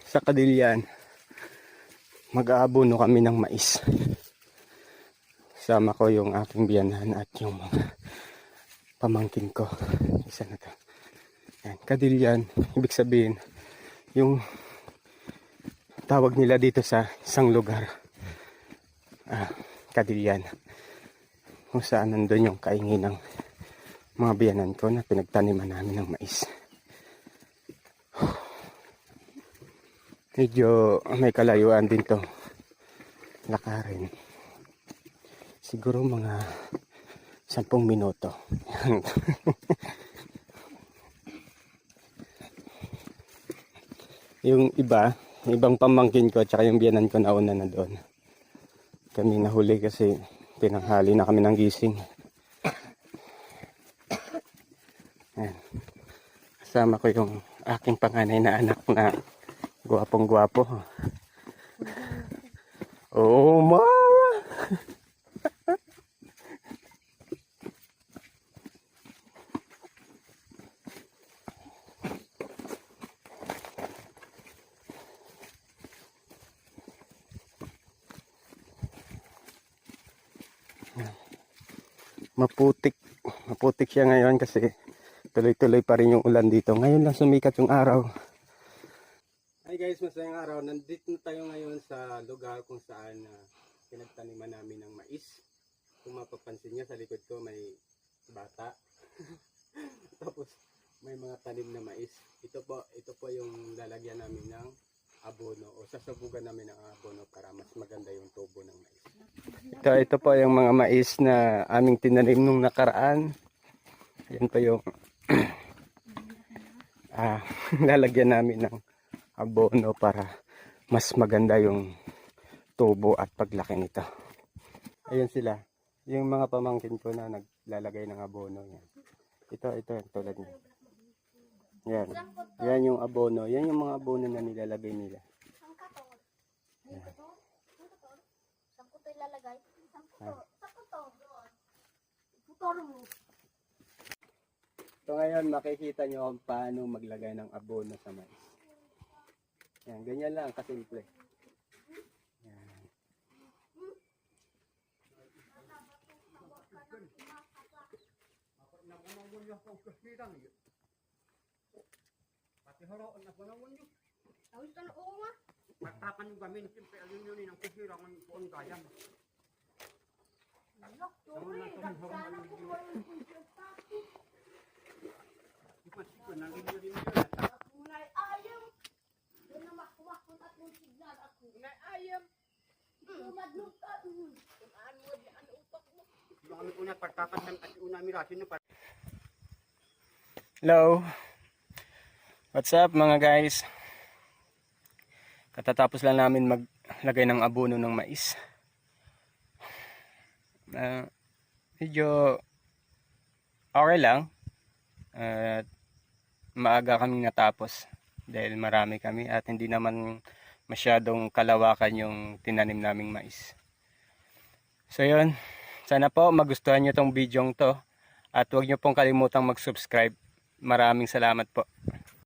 sa Kadilian, mag-aabono kami ng mais. Sama ko yung aking biyanan at yung mga pamangkin ko. Isa na to. Yan, Kadilian, ibig sabihin, yung tawag nila dito sa isang lugar, Kadilian, kung saan nandun yung kaingin ng mga biyanan ko na pinagtaniman namin ng mais. Medyo may kalayuan din to lakarin. Siguro mga 10 minuto. Yung ibang pamangkin ko at saka yung biyanan ko nauna na doon. Kami nahuli kasi pinanghali na kami ng gising. Ayan. Kasama ko yung aking panganay na anak na gwapong-gwapo. Oh, Mara! Maputik siya ngayon kasi tuloy-tuloy pa rin yung ulan dito. Ngayon lang sumikat yung araw. Hi guys, masayang araw. Nandito na tayo ngayon sa lugar kung saan pinagtaniman namin ng mais. Kung mapapansin nyo sa likod ko may bata. Tapos may mga tanim na mais. Ito po yung lalagyan namin ng abono o sasabugan namin ng abono para mas maganda yung tubo ng mais. Ito po yung mga mais na aming tinanim nung nakaraan. Yan po yung lalagyan namin ng abono para mas maganda yung tubo at paglaki nito. Ayun sila. Yung mga pamangkin ko na naglalagay ng abono. Yan. Ito tulad niya. Yan. Yan yung abono. Yan yung mga abono na nilalagay nila. Yan. So ngayon makikita nyo kung paano maglagay ng abono sa mais. Yan, ganyan lang kasimple. Yan. Pagtakan yung gamin, siyempre alin yun ang kuhirangan po ang gayam. Hello. What's up mga guys? Katatapos lang namin maglagay ng abono ng mais. Medyo okay lang. Maaga kaming natapos dahil marami kami at hindi naman masyadong kalawakan yung tinanim naming mais. So yun, sana po magustuhan nyo tong video to at huwag nyo pong kalimutang mag-subscribe. Maraming salamat po.